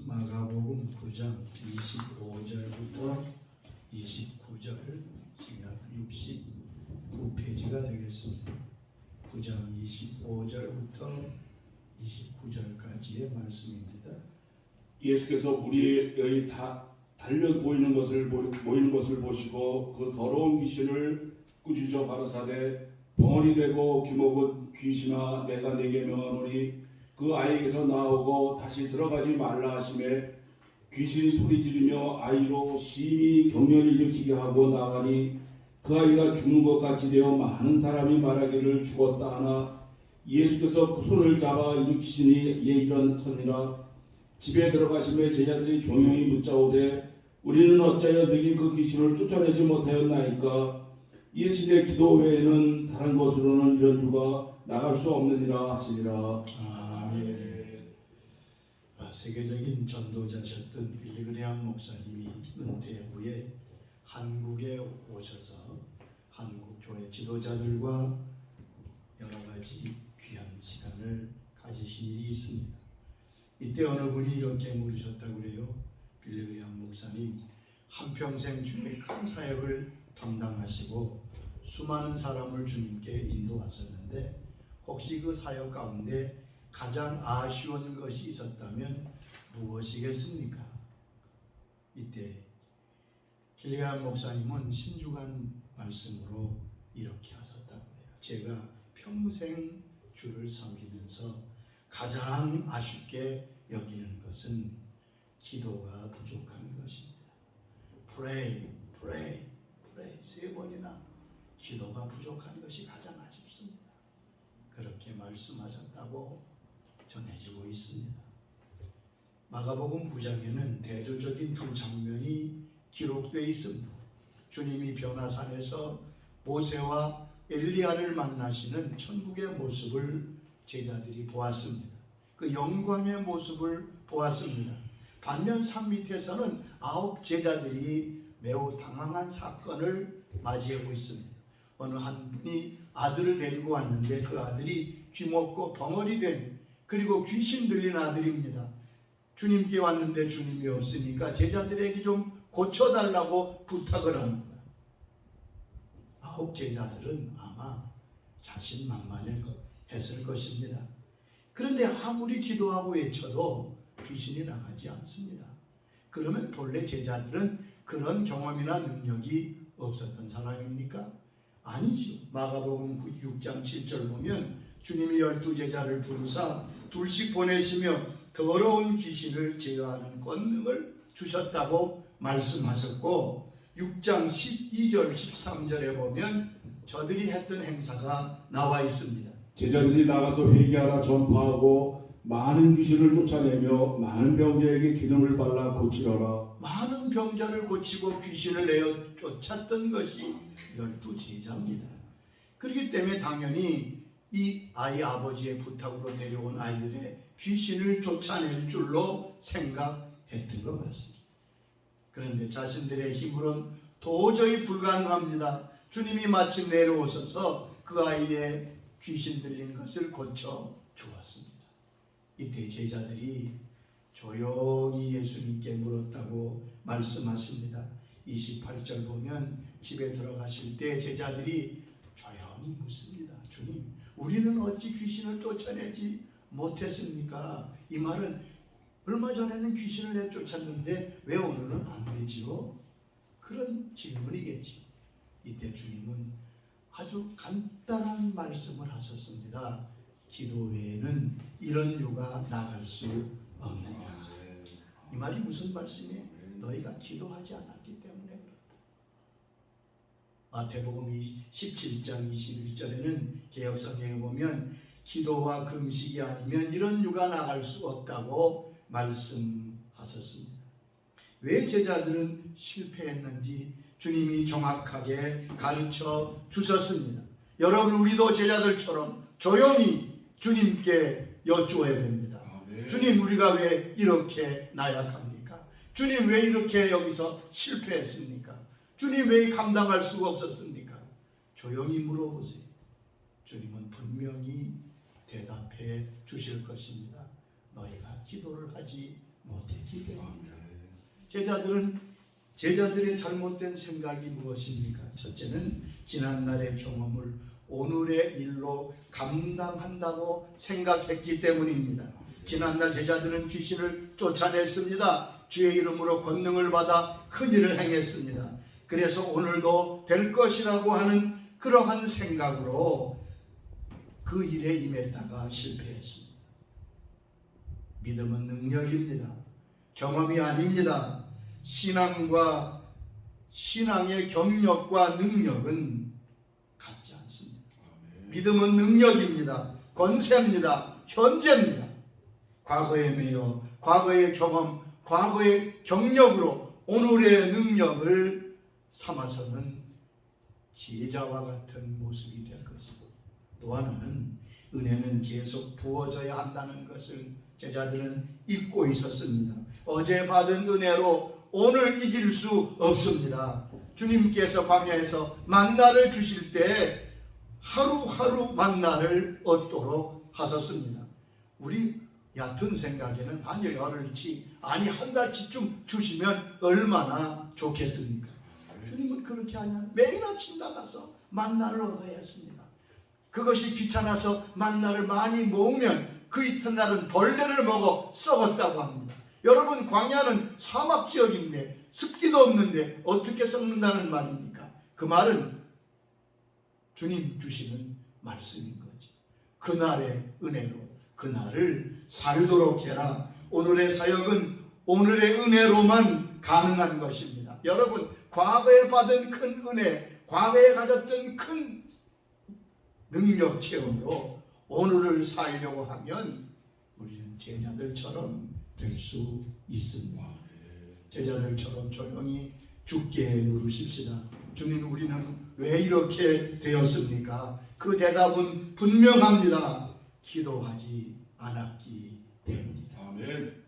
마가복음 9장 25절부터 29절, 지금 69페이지가 되겠습니다. 9장 25절부터 29절까지의 말씀입니다. 예수께서 우리의 달려 모이는 것을 보시고 그 더러운 귀신을 꾸짖어 가라사대 벙어리 되고 귀먹은 귀신아, 내가 네게 명하노니 그 아이에게서 나오고 다시 들어가지 말라 하시매 귀신이 소리 지르며 아이로 심히 경련을 일으키게 하고 나가니 그 아이가 죽는 것 같이 되어 많은 사람이 말하기를 죽었다 하나 예수께서 그 손을 잡아 일으키시니 예 일어서니라. 집에 들어가시매 제자들이 종용이 묻자오되 우리는 어찌하여 너희 그 귀신을 쫓아내지 못하였나이까. 예수의 기도 외에는 다른 것으로는 이런 유가 나갈 수 없느니라 하시니라. 아멘. 세계적인 전도자셨던 빌리그레암 목사님이 은퇴 후에 한국에 오셔서 한국 교회 지도자들과 여러 가지 귀한 시간을 가지신 일이 있습니다. 이때 어느 분이 이렇게 물으셨다고 그래요. 빌리그레암 목사님, 한평생 주의 큰 사역을 담당하시고 수많은 사람을 주님께 인도하셨는데 혹시 그 사역 가운데 가장 아쉬운 것이 있었다면 무엇이겠습니까? 이때 빌리그레암 목사님은 신중한 말씀으로 이렇게 하셨다고 해요. 제가 평생 주를 섬기면서 가장 아쉽게 여기는 것은 기도가 부족한 것입니다. Pray, pray, pray. 3번이나 기도가 부족한 것이 가장 아쉽습니다. 그렇게 말씀하셨다고 전해지고 있습니다. 마가복음 9장에는 대조적인 두 장면이 기록되어 있습니다. 주님이 변화산에서 모세와 엘리야를 만나시는 천국의 모습을 제자들이 보았습니다. 그 영광의 모습을 보았습니다. 반면 산 밑에서는 9 제자들이 매우 당황한 사건을 맞이하고 있습니다. 어느 한 분이 아들을 데리고 왔는데 그 아들이 귀먹고 벙어리 된, 그리고 귀신 들린 아들입니다. 주님께 왔는데 주님이 없으니까 제자들에게 좀 고쳐달라고 부탁을 합니다. 9 제자들은 아마 자신만만했을 것입니다. 그런데 아무리 기도하고 외쳐도 귀신이 나가지 않습니다. 그러면 본래 제자들은 그런 경험이나 능력이 없었던 사람입니까? 아니죠. 마가복음 6장 7절 보면 주님이 12제자를 부르사 둘씩 보내시며 더러운 귀신을 제어하는 권능을 주셨다고 말씀하셨고, 6장 12절 13절에 보면 저들이 했던 행사가 나와 있습니다. 제자들이 나가서 회개하라 전파하고 많은 귀신을 쫓아내며 많은 병자에게 기름을 발라 고치러라. 많은 병자를 고치고 귀신을 내어 쫓았던 것이 12제자입니다. 그렇기 때문에 당연히 이 아이 아버지의 부탁으로 데려온 아이들의 귀신을 쫓아낼 줄로 생각했던 것 같습니다. 그런데 자신들의 힘으로는 도저히 불가능합니다. 주님이 마침 내려오셔서 그 아이의 귀신 들린 것을 고쳐 주었습니다. 이때 제자들이 조용히 예수님께 물었다고 말씀하십니다. 28절 보면 집에 들어가실 때 제자들이 조용히 묻습니다. 주님, 우리는 어찌 귀신을 쫓아내지 못했습니까? 이 말은 얼마 전에는 귀신을 내쫓았는데 왜 오늘은 안 되지요? 그런 질문이겠지. 이때 주님은 아주 간단한 말씀을 하셨습니다. 기도 외에는 이런 유가 나갈 수 없느니라. 이 말이 무슨 말씀이에요? 너희가 기도하지 않았기 때문에 그렇다. 마태복음 17장 21절에는 개역성경에 보면 기도와 금식이 아니면 이런 유가 나갈 수 없다고 말씀하셨습니다. 왜 제자들은 실패했는지 주님이 정확하게 가르쳐 주셨습니다. 여러분, 우리도 제자들처럼 조용히 주님께 여쭈어야 됩니다. 주님, 우리가 왜 이렇게 나약합니까? 주님, 왜 이렇게 여기서 실패했습니까? 주님, 왜 감당할 수가 없었습니까? 조용히 물어보세요. 주님은 분명히 대답해 주실 것입니다. 너희가 기도를 하지 못했다. 있기 때문입니다. 제자들의 잘못된 생각이 무엇입니까? 첫째는 지난날의 경험을 오늘의 일로 감당한다고 생각했기 때문입니다. 지난날 제자들은 귀신을 쫓아냈습니다. 주의 이름으로 권능을 받아 큰 일을 행했습니다. 그래서 오늘도 될 것이라고 하는 그러한 생각으로 그 일에 임했다가 실패했습니다. 믿음은 능력입니다. 경험이 아닙니다. 신앙의 경력과 능력은 같지 않습니다. 믿음은 능력입니다. 권세입니다. 현재입니다. 과거에 매여 과거의 경험, 과거의 경력으로 오늘의 능력을 삼아서는 제자와 같은 모습이 될 것이고, 또 하나는 은혜는 계속 부어져야 한다는 것을 제자들은 잊고 있었습니다. 어제 받은 은혜로 오늘 이길 수 없습니다. 주님께서 광야에서 만나를 주실 때 하루하루 만나를 얻도록 하셨습니다. 우리 얕은 생각에는 아니 열흘치 아니 한 달치쯤 주시면 얼마나 좋겠습니까? 주님은 그렇게 하냐? 매일 아침 나가서 만나를 얻어야 했습니다. 그것이 귀찮아서 만나를 많이 모으면 그 이튿날은 벌레를 먹어 썩었다고 합니다. 여러분, 광야는 사막 지역인데 습기도 없는데 어떻게 썩는다는 말입니까? 그 말은 주님 주시는 말씀인 거죠. 그날의 은혜로 그날을 살도록 해라. 오늘의 사역은 오늘의 은혜로만 가능한 것입니다. 여러분, 과거에 받은 큰 은혜, 과거에 가졌던 큰 능력 체험으로 오늘을 살려고 하면 우리는 제자들처럼 될 수 있습니다. 제자들처럼 조용히 주께 물으십시다. 주님, 우리는 왜 이렇게 되었습니까? 그 대답은 분명합니다. 기도하지 않았기 때문이다. 아멘.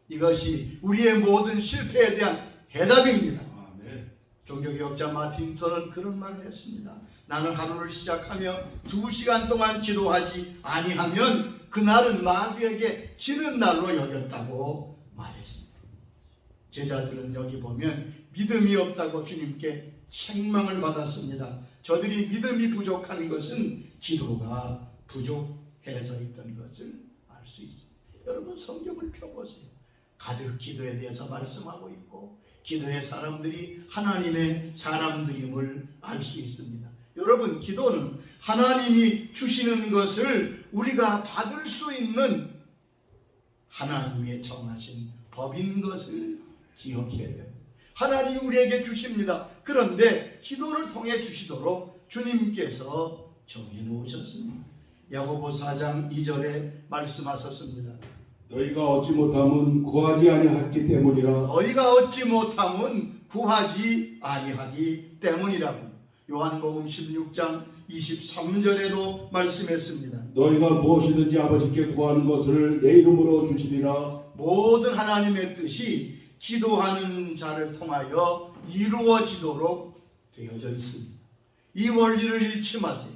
이것이 우리의 모든 실패에 대한 해답입니다. 아멘. 종교개혁자 마틴 루터는 그런 말을 했습니다. 나는 하루를 시작하며 2시간 동안 기도하지 아니하면 그날은 마귀에게 지는 날로 여겼다고 말했습니다. 제자들은 여기 보면 믿음이 없다고 주님께 책망을 받았습니다. 저들이 믿음이 부족한 것은 기도가 부족해서 있던 것을 알 수 있습니다. 여러분, 성경을 펴보세요. 가득 기도에 대해서 말씀하고 있고 기도의 사람들이 하나님의 사람들임을 알 수 있습니다. 여러분, 기도는 하나님이 주시는 것을 우리가 받을 수 있는 하나님의 정하신 법인 것을 기억해야 됩니다. 하나님이 우리에게 주십니다. 그런데 기도를 통해 주시도록 주님께서 정해놓으셨습니다. 야고보 4장 2절에 말씀하셨습니다. 너희가 얻지 못함은 구하지 아니하기 때문이라. 너희가 얻지 못함은 구하지 아니하기 때문이라고. 요한복음 16장 23절에도 말씀했습니다. 너희가 무엇이든지 아버지께 구하는 것을 내 이름으로 주시리라. 모든 하나님의 뜻이 기도하는 자를 통하여 이루어지도록 되어져 있습니다. 이 원리를 잃지 마세요.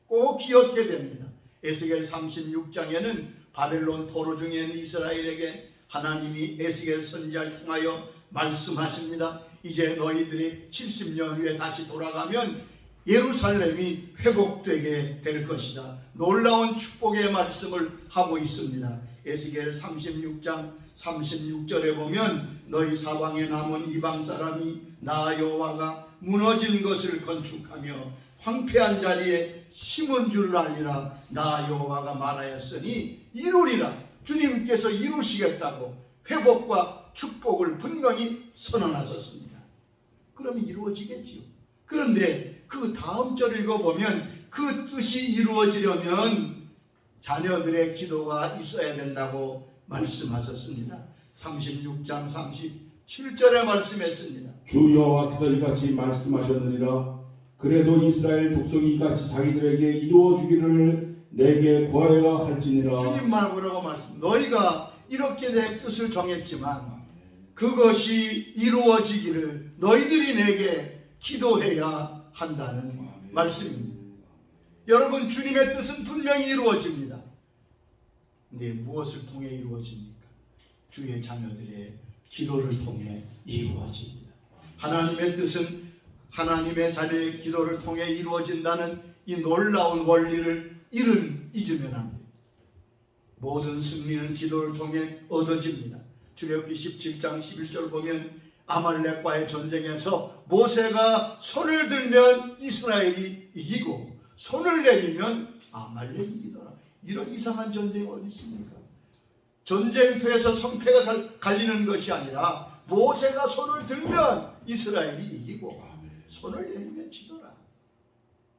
꼭 기억해야 됩니다. 에스겔 36장에는 바벨론 포로 중에 있는 이스라엘에게 하나님이 에스겔 선지자를 통하여 말씀하십니다. 이제 너희들이 70년 후에 다시 돌아가면 예루살렘이 회복되게 될 것이다. 놀라운 축복의 말씀을 하고 있습니다. 에스겔 36장 36절에 보면 너희 사방에 남은 이방 사람이 나 여호와가 무너진 것을 건축하며 황폐한 자리에 심은 줄 알리라. 나 여호와가 말하였으니 이루리라. 주님께서 이루시겠다고 회복과 축복을 분명히 선언하셨습니다. 그러면 이루어지겠지요. 그런데 그 다음 절 읽어보면 그 뜻이 이루어지려면 자녀들의 기도가 있어야 된다고 말씀하셨습니다. 36장 37절에 말씀했습니다. 주 여호와께서 이같이 말씀하셨느니라. 그래도 이스라엘 족속이 이같이 자기들에게 이루어 주기를 내게 구하여야 할지니라. 주님 말고라고 말씀. 너희가 이렇게 내 뜻을 정했지만 그것이 이루어지기를 너희들이 내게 기도해야 한다는 말씀입니다. 여러분, 주님의 뜻은 분명히 이루어집니다. 근데 무엇을 통해 이루어집니까? 주의 자녀들의 기도를 통해 이루어집니다. 하나님의 뜻은 하나님의 자녀의 기도를 통해 이루어진다는 이 놀라운 원리를 잊으면 안 됩니다. 모든 승리는 기도를 통해 얻어집니다. 출애굽기 17장 11절 보면 아말렉과의 전쟁에서 모세가 손을 들면 이스라엘이 이기고 손을 내리면 아말렉이 이기더라. 이런 이상한 전쟁이 어디 있습니까? 전쟁터에서 성패가 갈리는 것이 아니라 모세가 손을 들면 이스라엘이 이기고 손을 내리면 지더라.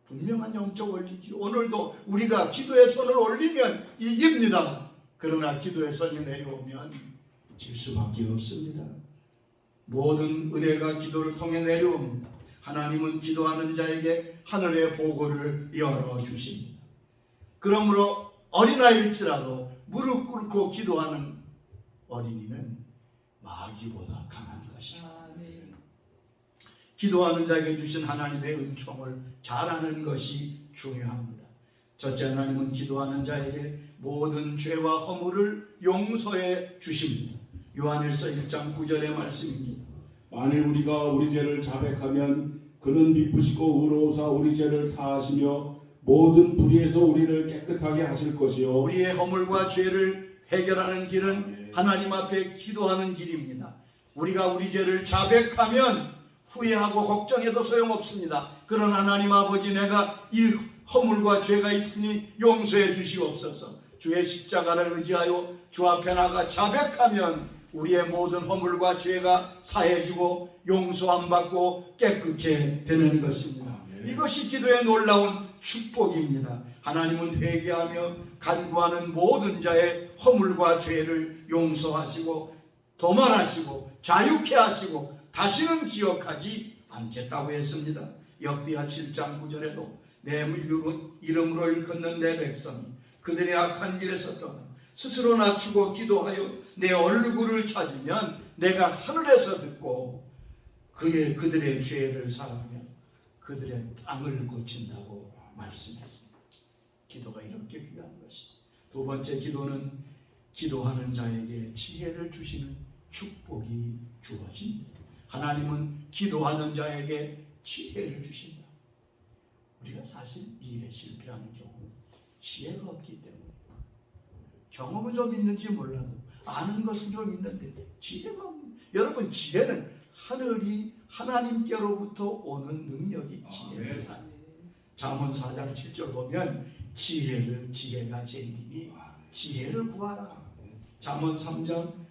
분명한 영적 원리지. 오늘도 우리가 기도의 손을 올리면 이깁니다. 그러나 기도의 손이 내려오면 질 수밖에 없습니다. 모든 은혜가 기도를 통해 내려옵니다. 하나님은 기도하는 자에게 하늘의 보고를 열어주십니다. 그러므로 어린아이일지라도 무릎 꿇고 기도하는 어린이는 마귀보다 강한 것이다. 기도하는 자에게 주신 하나님의 은총을 잘 아는 것이 중요합니다. 첫째, 하나님은 기도하는 자에게 모든 죄와 허물을 용서해 주십니다. 요한일서 1장 9절의 말씀입니다. 만일 우리가 우리 죄를 자백하면 그는 미쁘시고 의로우사 우리 죄를 사하시며 모든 불의에서 우리를 깨끗하게 하실 것이요. 우리의 허물과 죄를 해결하는 길은 하나님 앞에 기도하는 길입니다. 우리가 우리 죄를 자백하면 후회하고 걱정해도 소용없습니다. 그런 하나님 아버지, 내가 이 허물과 죄가 있으니 용서해 주시옵소서. 주의 십자가를 의지하여 주 앞에 나가 자백하면 우리의 모든 허물과 죄가 사해지고 용서함 받고 깨끗게 되는 것입니다. 이것이 기도의 놀라운 축복입니다. 하나님은 회개하며 간구하는 모든 자의 허물과 죄를 용서하시고 도말하시고 자유케 하시고 다시는 기억하지 않겠다고 했습니다. 역대하 7장 9절에도 내 이름으로 일컫는 내 백성이 그들의 악한 길에서 떠나 스스로 낮추고 기도하여 내 얼굴을 찾으면 내가 하늘에서 듣고 그들의 죄를 사하며 그들의 땅을 고친다고 말씀했습니다. 기도가 이렇게 귀한 것이. 두 번째, 기도는 기도하는 자에게 지혜를 주시는 축복이 주어집니다. 하나님은 기도하는 자에게 지혜를 주신다. 우리가 사실 이 일에 실패하는 경우 지혜가 없기 때문에, 경험은 좀 있는지 몰라도 아는 것은 좀 있는데 지혜가 없는. 여러분, 지혜는 하나님께로부터 오는 능력이 지혜입니다. 잠언 4장 7절 보면 지혜가 제일이니 지혜를 구하라. 잠언 3장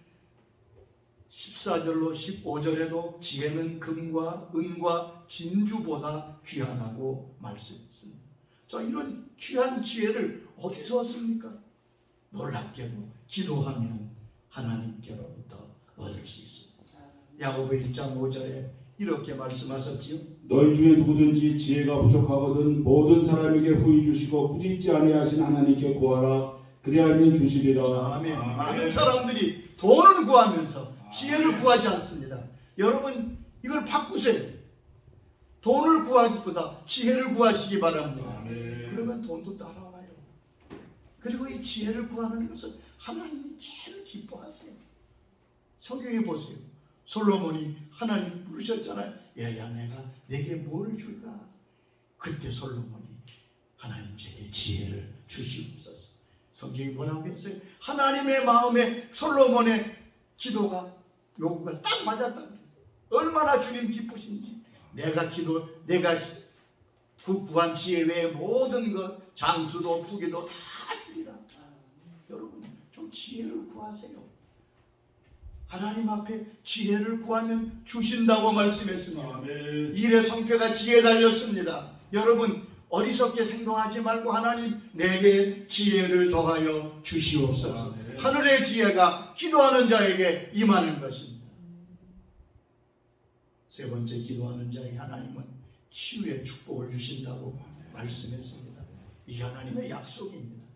14절로 15절에도 지혜는 금과 은과 진주보다 귀하다고 말씀했습니다. 자, 이런 귀한 지혜를 어디서 얻습니까? 놀랍게도 기도하면 하나님께로부터 얻을 수 있습니다. 야고보 1장 5절에 이렇게 말씀하셨지요. 너희 중에 누구든지 지혜가 부족하거든 모든 사람에게 후히 주시고 꾸짖지 아니하신 하나님께 구하라. 그리하면 주시리라. 아멘. 많은 사람들이 돈을 구하면서 지혜를 구하지 않습니다. 여러분, 이걸 바꾸세요. 돈을 구하기보다 지혜를 구하시기 바랍니다. 그러면 돈도 따라와요. 그리고 이 지혜를 구하는 것은 하나님이 제일 기뻐하세요. 성경에 보세요. 솔로몬이 하나님 부르셨잖아요. 얘야, 내가 내게 뭘 줄까? 그때 솔로몬이 하나님 제게 지혜를 주시옵소서. 성경이 뭐라고 했어요? 하나님의 마음에 솔로몬의 기도가, 요구가 딱 맞았다. 얼마나 주님 기쁘신지. 내가 구한 지혜 외에 모든 것, 장수도 부귀도 다 주리라. 여러분, 좀 지혜를 구하세요. 하나님 앞에 지혜를 구하면 주신다고 말씀했습니다. 일의 성패가 지혜에 달렸습니다. 여러분, 어리석게 생각하지 말고 하나님, 내게 지혜를 더하여 주시옵소서. 하늘의 지혜가 기도하는 자에게 임하는 것입니다. 세 번째, 기도하는 자에게 하나님은 치유의 축복을 주신다고 말씀했습니다. 이게 하나님의 약속입니다.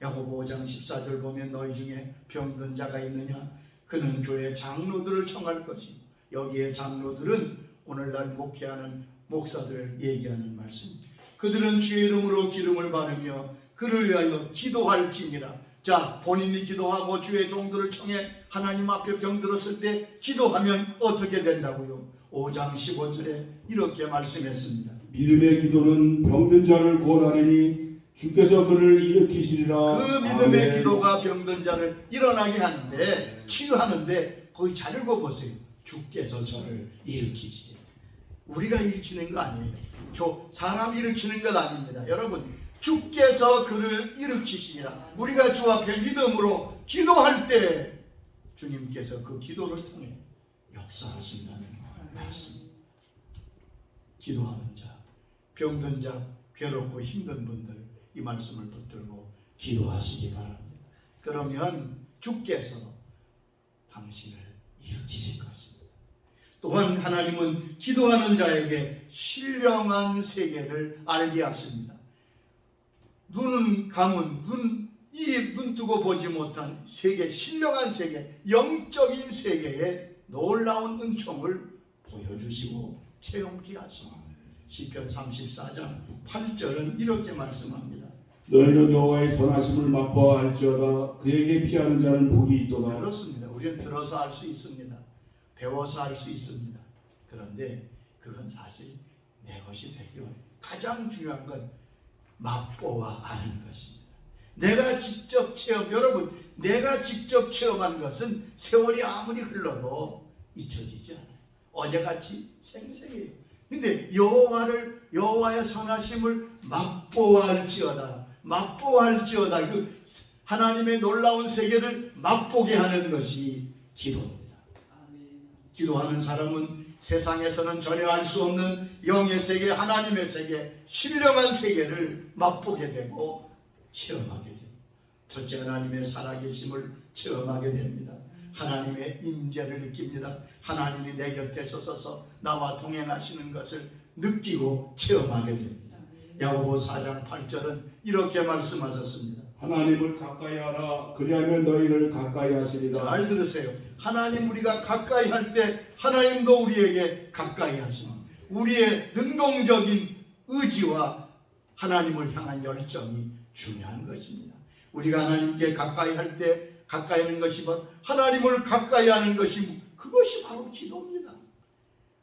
야고보 5장 14절 보면 너희 중에 병든 자가 있느냐? 그는 교회 장로들을 청할 것이고, 여기에 장로들은 오늘날 목회하는 목사들을 얘기하는 말씀입니다. 그들은 주의 이름으로 기름을 바르며 그를 위하여 기도할지니라. 자, 본인이 기도하고 주의 종들을 청해 하나님 앞에 병들었을 때 기도하면 어떻게 된다고요? 5장 15절에 이렇게 말씀했습니다. 믿음의 기도는 병든 자를 구원하리니 주께서 그를 일으키시리라. 그 믿음의 아멘. 기도가 병든 자를 일어나게 하는데, 치유하는데, 거기 잘 읽어보세요. 주께서 저를 일으키시리라. 우리가 일으키는 거 아니에요. 사람 일으키는 것 아닙니다. 여러분, 주께서 그를 일으키시리라. 우리가 주 앞에 믿음으로 기도할 때 주님께서 그 기도를 통해 역사하신다는 말씀. 기도하는 자, 병든 자, 괴롭고 힘든 분들 이 말씀을 붙들고 기도하시기 바랍니다. 그러면 주께서 당신을 일으키실 것입니다. 또한 하나님은 기도하는 자에게 신령한 세계를 알게 하십니다. 눈은 감은 눈 뜨고 보지 못한 세계, 신령한 세계, 영적인 세계에 놀라운 은총을 보여주시고 체험케 하십니다. 시편 34장 8절은 이렇게 말씀합니다. 너희는 여호와의 선하심을 맛보아 알지어다. 그에게 피하는 자는 복이 있도다. 그렇습니다. 우리는 들어서 알 수 있습니다. 배워서 알 수 있습니다. 그런데 그건 사실 내 것이 되기 어려워요. 가장 중요한 건 맛보아 아는 것입니다. 내가 직접 여러분, 내가 직접 체험한 것은 세월이 아무리 흘러도 잊혀지지 않아요. 어제같이 생생해요. 근데 여호와의 선하심을 맛보아할지어다. 그 하나님의 놀라운 세계를 맛보게 하는 것이 기도입니다. 기도하는 사람은 세상에서는 전혀 알 수 없는 영의 세계, 하나님의 세계, 신령한 세계를 맛보게 되고 체험하게 됩니다. 첫째, 하나님의 살아계심을 체험하게 됩니다. 하나님의 임재를 느낍니다. 하나님이 내 곁에 서서 나와 동행하시는 것을 느끼고 체험하게 됩니다. 야고보 4장 8절은 이렇게 말씀하셨습니다. 하나님을 가까이 하라. 그리하면 너희를 가까이 하시리라. 잘 들으세요. 하나님 우리가 가까이 할 때 하나님도 우리에게 가까이 하십니다. 우리의 능동적인 의지와 하나님을 향한 열정이 중요한 것입니다. 우리가 하나님께 가까이 할 때 가까이 하는 것이 바로 하나님을 가까이 하는 것이 그것이 바로 기도입니다.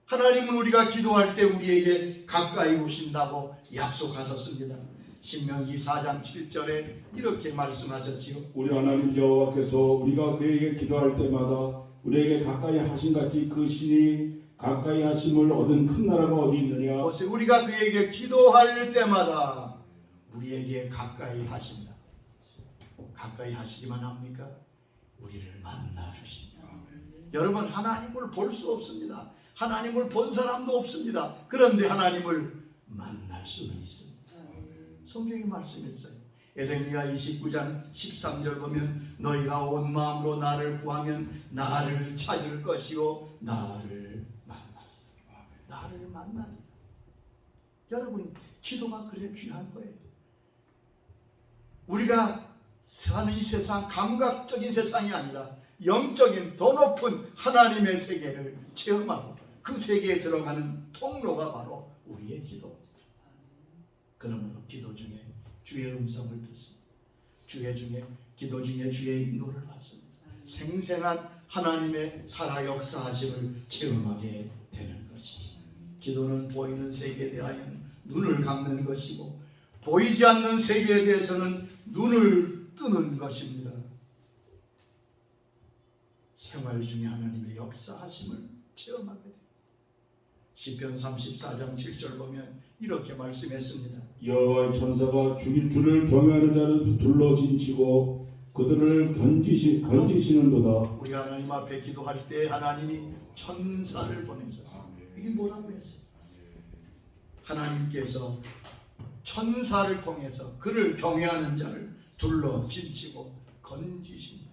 하나님은 우리가 기도할 때 우리에게 가까이 오신다고 약속하셨습니다. 신명기 4장 7절에 이렇게 말씀하셨지요. 우리 하나님 여호와께서 우리가 그에게 기도할 때마다 우리에게 가까이 하신 같이 그 신이 가까이 하심을 얻은 큰 나라가 어디 있느냐. 우리가 그에게 기도할 때마다 우리에게 가까이 하신다. 가까이 하시기만 합니까? 우리를 만나 주십니다. 여러분, 하나님을 볼 수 없습니다. 하나님을 본 사람도 없습니다. 그런데 하나님을 만날 수는 있습니다. 성경이 말씀했어요. 에레미야 29장 13절 보면 너희가 온 마음으로 나를 구하면 나를 찾을 것이요 나를 만나리라. 여러분, 기도가 그래 귀한 거예요. 우리가 사는 이 세상 감각적인 세상이 아니라 영적인 더 높은 하나님의 세계를 체험하고 그 세계에 들어가는 통로가 바로 우리의 기도. 그러면 기도 중에 주의 음성을 듣습니다. 기도 중에 주의 인도를 받습니다. 생생한 하나님의 살아 역사하심을 체험하게 되는 것이죠. 기도는 보이는 세계에 대하여 눈을 감는 것이고 보이지 않는 세계에 대해서는 눈을 뜨는 것입니다. 생활 중에 하나님의 역사하심을 체험하게 됩니다. 시편 34장 7절 보면 이렇게 말씀했습니다. 여호와의 천사가 죽일 줄을 경외하는 자를 둘러 진치고 그들을 건지시는도다. 우리 하나님 앞에 기도할 때 하나님이 천사를 보내서 이게 뭐라고 했어요? 하나님께서 천사를 통해서 그를 경외하는 자를 둘러 진치고 건지신다.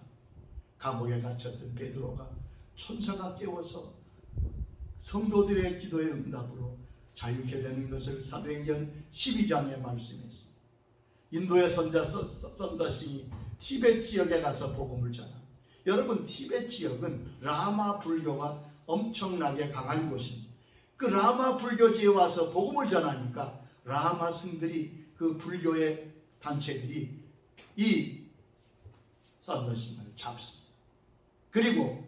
감옥에 갇혔던 베드로가 천사가 깨워서 성도들의 기도의 응답으로 자유케 되는 것을 사도행전 12장에 말씀했습니다. 인도의 선자 썬더싱이 티벳 지역에 가서 복음을 전합니다. 여러분, 티벳 지역은 라마 불교가 엄청나게 강한 곳입니다. 그 라마 불교지에 와서 복음을 전하니까 라마 승들이 그 불교의 단체들이 이 썬더싱을 잡습니다. 그리고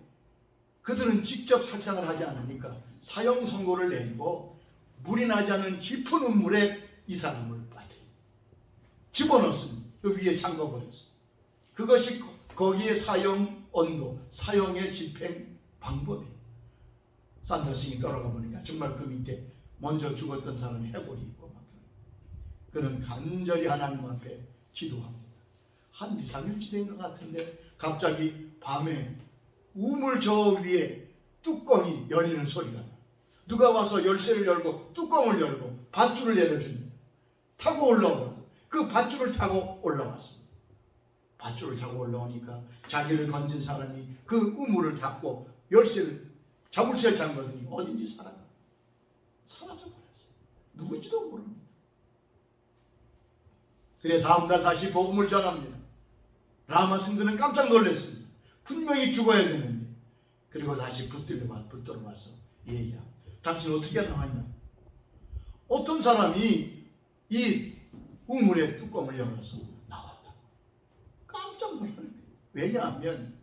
그들은 직접 살상을 하지 않으니까 사형 선고를 내리고 물이 나지 않은 깊은 우물에 이 사람을 빠뜨려 집어넣습니다. 그 위에 잠궈버렸어요. 그것이 거기에 사형 언도, 사형의 집행 방법이에요. 썬더싱이 떨어가 보니까 정말 그 밑에 먼저 죽었던 사람이 해골이 있고 막 그는 간절히 하나님 앞에 기도합니다. 한 2, 3일째 된 것 같은데 갑자기 밤에 우물 저 위에 뚜껑이 열리는 소리가 나요. 누가 와서 열쇠를 열고 뚜껑을 열고 밧줄을 내려줍니다. 타고 올라오라고. 그 밧줄을 타고 올라왔습니다. 밧줄을 타고 올라오니까 자기를 건진 사람이 그 우물을 닫고 열쇠를 자물쇠를 잠그더니 어딘지 사라져버렸어요. 누구인지도 모릅니다. 그래 다음날 다시 복음을 전합니다. 라마 승들은 깜짝 놀랐습니다. 분명히 죽어야 되는데. 그리고 다시 붙들어 와서 얘기야. 당신 어떻게 나왔냐? 어떤 사람이 이 우물의 뚜껑을 열어서 나왔다. 깜짝 놀라는 거예요. 왜냐하면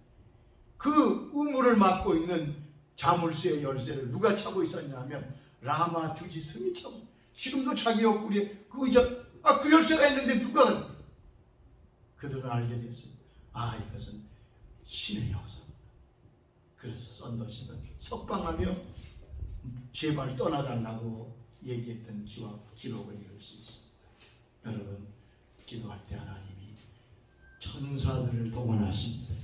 그 우물을 막고 있는 자물쇠의 열쇠를 누가 차고 있었냐 하면 라마 주지 스미 차고, 지금도 자기 옆구리에 그 열쇠가 있는데 누가, 그들은 알게 됐습니다. 이것은 신의 역사입니다. 그래서 썬더싱은 석방하며 제발 떠나달라고 얘기했던 기록을 읽을 수 있습니다. 여러분, 기도할 때 하나님이 천사들을 동원하십니다.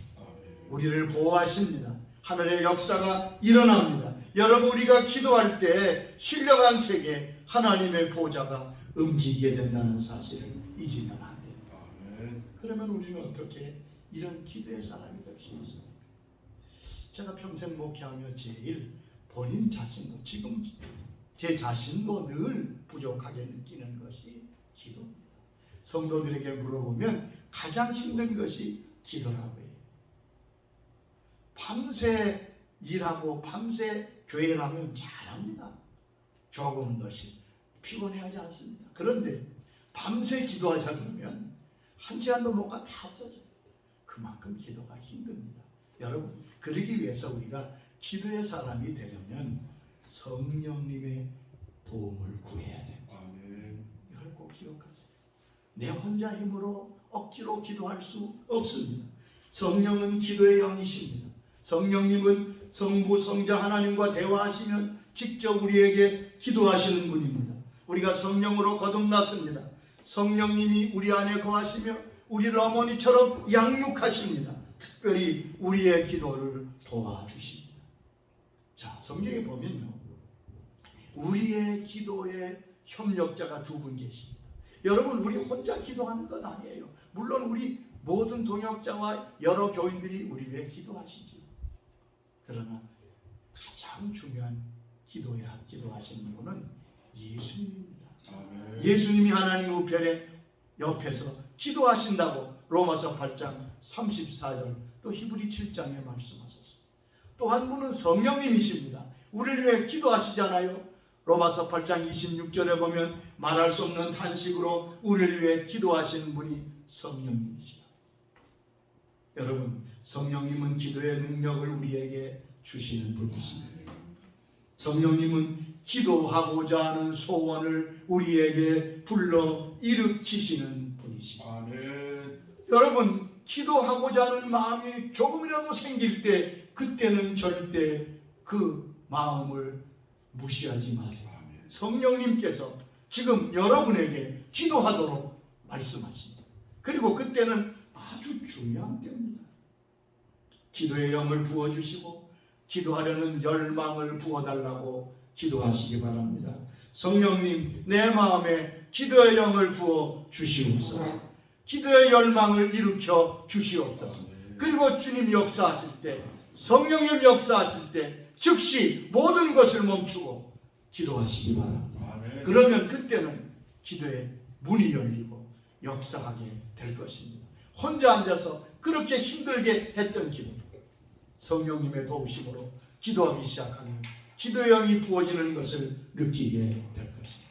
우리를 보호하십니다. 하늘의 역사가 일어납니다. 여러분, 우리가 기도할 때 신령한 세계 하나님의 보좌가 움직이게 된다는 사실을 잊으면 안 돼요. 그러면 우리는 어떻게 이런 기도의 사람이 될 수 있습니까? 제가 평생 목회하며 제일 본인 자신도, 지금 제 자신도 늘 부족하게 느끼는 것이 기도입니다. 성도들에게 물어보면 가장 힘든 것이 기도라고 해요. 밤새 일하고 밤새 교회를 하면 잘합니다. 조금 더씩 피곤해하지 않습니다. 그런데 밤새 기도하자 그러면 1시간도 못 가 다 없어져요. 그만큼 기도가 힘듭니다. 여러분, 그러기 위해서 우리가 기도의 사람이 되려면 성령님의 도움을 구해야 돼요. 이걸 꼭 기억하세요. 내 혼자 힘으로 억지로 기도할 수 없습니다. 성령은 기도의 영이십니다. 성령님은 성부 성자 하나님과 대화하시면 직접 우리에게 기도하시는 분입니다. 우리가 성령으로 거듭났습니다. 성령님이 우리 안에 거하시며 우리를 어머니처럼 양육하십니다. 특별히 우리의 기도를 도와주십니다. 자, 성경에 보면요, 우리의 기도에 협력자가 두 분 계십니다. 여러분, 우리 혼자 기도하는 것 아니에요. 물론 우리 모든 동역자와 여러 교인들이 우리 위해 기도하시죠. 그러나 가장 중요한 기도하시는 분은 예수님입니다. 예수님이 하나님 우편에 옆에서 기도하신다고 로마서 8장 34절 또 히브리 7장에 말씀하셨습니다. 또 한 분은 성령님이십니다. 우리를 위해 기도하시잖아요. 로마서 8장 26절에 보면 말할 수 없는 탄식으로 우리를 위해 기도하시는 분이 성령님이시다. 여러분, 성령님은 기도의 능력을 우리에게 주시는 분이십니다. 성령님은 기도하고자 하는 소원을 우리에게 불러 일으키시는 분이십니다. 여러분, 기도하고자 하는 마음이 조금이라도 생길 때 그때는 절대 그 마음을 무시하지 마세요. 성령님께서 지금 여러분에게 기도하도록 말씀하십니다. 그리고 그때는 아주 중요한 때입니다. 기도의 영을 부어주시고 기도하려는 열망을 부어달라고 기도하시기 바랍니다. 성령님, 내 마음에 기도의 영을 부어 주시옵소서. 기도의 열망을 일으켜 주시옵소서. 그리고 주님 역사하실 때, 성령님 역사하실 때 즉시 모든 것을 멈추고 기도하시기 바랍니다. 그러면 그때는 기도의 문이 열리고 역사하게 될 것입니다. 혼자 앉아서 그렇게 힘들게 했던 기도, 성령님의 도우심으로 기도하기 시작하면 기도의 영이 부어지는 것을 느끼게 될 것입니다.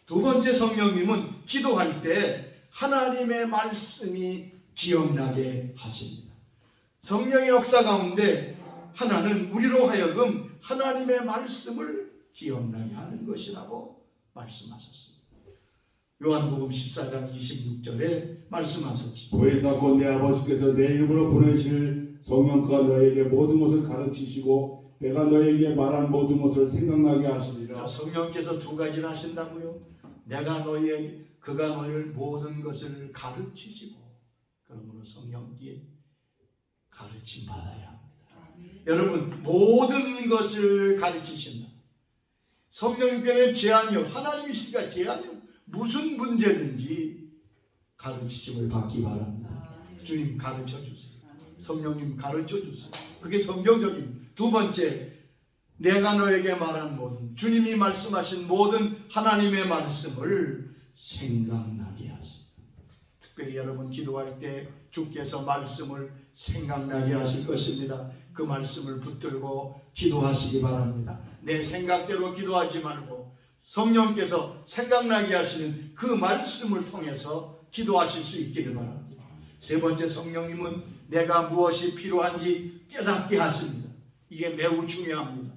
두 번째, 성령님은 기도할 때 하나님의 말씀이 기억나게 하십니다. 성령의 역사 가운데 하나는 우리로 하여금 하나님의 말씀을 기억나게 하는 것이라고 말씀하셨습니다. 요한복음 14장 26절에 말씀하셨지. 보혜사 곧 내 아버지께서 내 이름으로 보내실 성령께서 너에게 모든 것을 가르치시고 내가 너에게 말한 모든 것을 생각나게 하시리라. 자, 성령께서 두 가지를 하신다고요. 그가 너희를 모든 것을 가르치시고, 그러므로 성령께 가르침 받아야 합니다. 여러분, 모든 것을 가르치신다. 성령께는 제한이요, 하나님이시니까 제한이요, 무슨 문제든지 가르치심을 받기 바랍니다. 주님 가르쳐 주세요. 성령님 가르쳐 주세요. 그게 성경적인. 두 번째, 내가 너에게 말한 모든, 주님이 말씀하신 모든 하나님의 말씀을 생각나게 하세요. 특별히 여러분 기도할 때 주께서 말씀을 생각나게 하실 것입니다. 그 말씀을 붙들고 기도하시기 바랍니다. 내 생각대로 기도하지 말고 성령께서 생각나게 하시는 그 말씀을 통해서 기도하실 수 있기를 바랍니다. 세 번째, 성령님은 내가 무엇이 필요한지 깨닫게 하십니다. 이게 매우 중요합니다.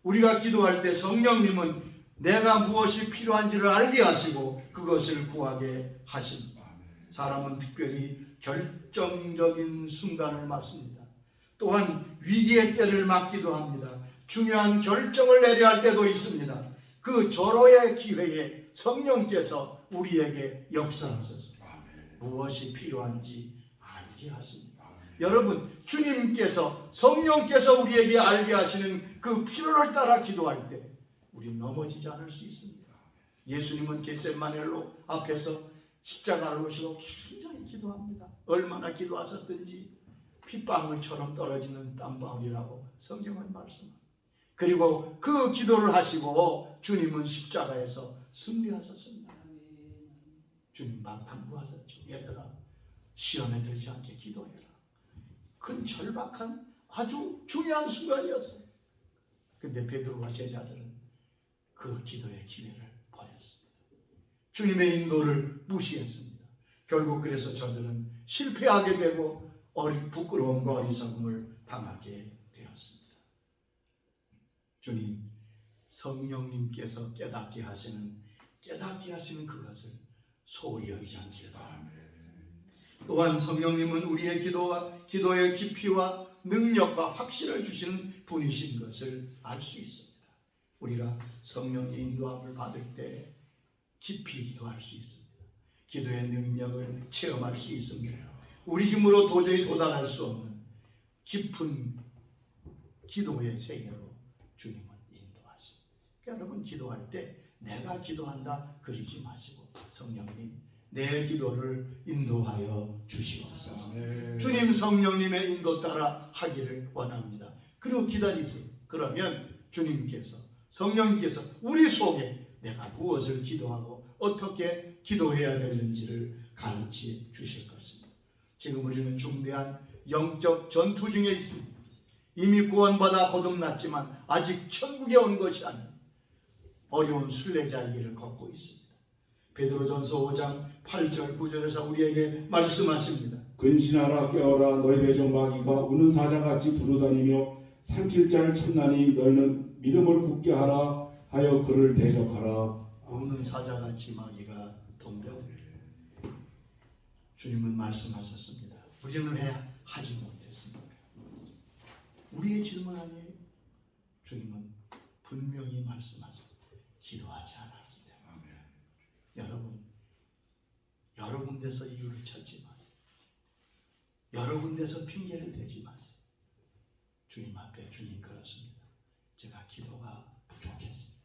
우리가 기도할 때 성령님은 내가 무엇이 필요한지를 알게 하시고 그것을 구하게 하십니다. 사람은 특별히 결정적인 순간을 맞습니다. 또한 위기의 때를 맞기도 합니다. 중요한 결정을 내려야 할 때도 있습니다. 그 절호의 기회에 성령께서 우리에게 역사하셔서 무엇이 필요한지 알게 하십니다. 여러분, 주님께서 성령께서 우리에게 알게 하시는 그 필요를 따라 기도할 때 우리 넘어지지 않을 수 있습니다. 예수님은 겟세마네로 앞에서 십자가를 오시고 굉장히 기도합니다. 얼마나 기도하셨든지 핏방울처럼 떨어지는 땀방울이라고 성경은 말씀합니다. 그리고 그 기도를 하시고 주님은 십자가에서 승리하셨습니다. 주님 막 당부하셨죠. 얘들아, 시험에 들지 않게 기도해라. 큰 절박한 아주 중요한 순간이었어요. 근데 베드로와 제자들은 그 기도의 기회를 버렸습니다. 주님의 인도를 무시했습니다. 결국 그래서 저들은 실패하게 되고 부끄러움과 어리석음을 당하게 되었습니다. 주님, 성령님께서 깨닫게 하시는 그것을 소홀히 여기지 않기를 바랍니다. 또한 성령님은 우리의 기도의 깊이와 능력과 확신을 주시는 분이신 것을 알 수 있습니다. 우리가 성령의 인도함을 받을 때 깊이 기도할 수 있습니다. 기도의 능력을 체험할 수 있습니다. 우리 힘으로 도저히 도달할 수 없는 깊은 기도의 세계로 주님은 인도하십니다. 여러분 기도할 때 내가 기도한다 그러지 마시고 성령님 내 기도를 인도하여 주시옵소서. 주님 성령님의 인도 따라 하기를 원합니다. 그리고 기다리세요. 그러면 주님께서 성령님께서 우리 속에 내가 무엇을 기도하고 어떻게 기도해야 되는지를 가르쳐 주실 것입니다. 지금 우리는 중대한 영적 전투 중에 있습니다. 이미 구원받아 거듭났지만 아직 천국에 온 것이 아닌 어려운 순례자의 길을 걷고 있습니다. 베드로전서 5장 8절 9절에서 우리에게 말씀하십니다. 근신하라 깨어라 너희 대적 마귀가 우는 사자같이 두루다니며 삼킬 자를 찾나니 너희는 믿음을 굳게 하라 하여 그를 대적하라. 우는 사자같이 마귀가 덤벼. 주님은 말씀하셨습니다. 우리는 왜 하지 못했습니까? 우리의 질문 아니에요. 주님은 분명히 말씀하셨습니다. 기도하지 않았기 때문에. 여러 군데서 이유를 찾지 마세요. 여러 군데서 핑계를 대지 마세요. 주님 앞에 주님 그렇습니다. 제가 기도가 부족했습니다.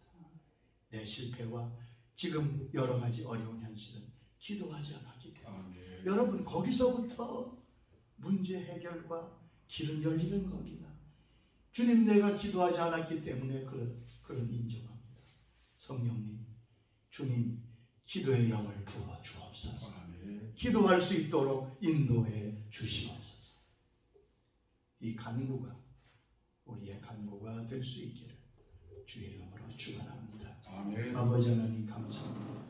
내 실패와 지금 여러 가지 어려운 현실은 기도하지 않았기 때문에. 여러분 거기서부터 문제 해결과 길은 열리는 겁니다. 주님 내가 기도하지 않았기 때문에 그런 인정합니다. 성령님 주님 기도의 영을 부어 주옵소서. 기도할 수 있도록 인도해 주시옵소서. 이 간구가 우리의 간구가 될 수 있기를 주의 이름으로 축원합니다. 아버지 하나님 감사합니다.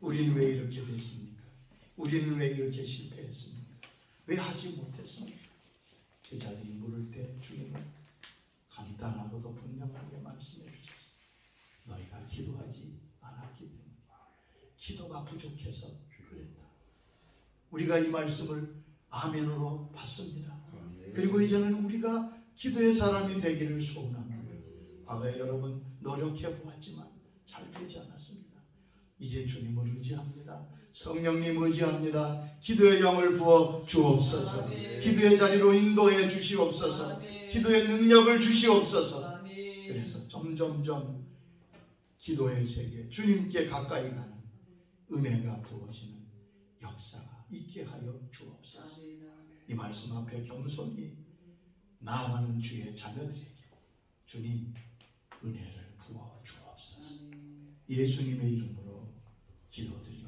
우리는 왜 이렇게 됐습니까? 우리는 왜 이렇게 실패했습니까? 왜 하지 못했습니까? 제자들이 물을 때 주님은 간단하고도 분명하게 말씀해 주셨어요. 너희가 기도하지 않았기 때문에, 기도가 부족해서 그랬다. 우리가 이 말씀을 아멘으로 받습니다. 그리고 이제는 우리가 기도의 사람이 되기를 소원합니다. 과거에 여러분 노력해 보았지만 잘 되지 않았습니다. 이제 주님을 의지합니다. 성령님 의지합니다. 기도의 영을 부어 주옵소서. 기도의 자리로 인도해 주시옵소서. 기도의 능력을 주시옵소서. 그래서 점점점 기도의 세계, 주님께 가까이 가는 은혜가 부어지는 역사가 있게 하여 주옵소서. 이 말씀 앞에 겸손히 나아가는 주의 자녀들에게 주님 은혜를 부어 주옵소서. 예수님의 이름으로 기도드립니다.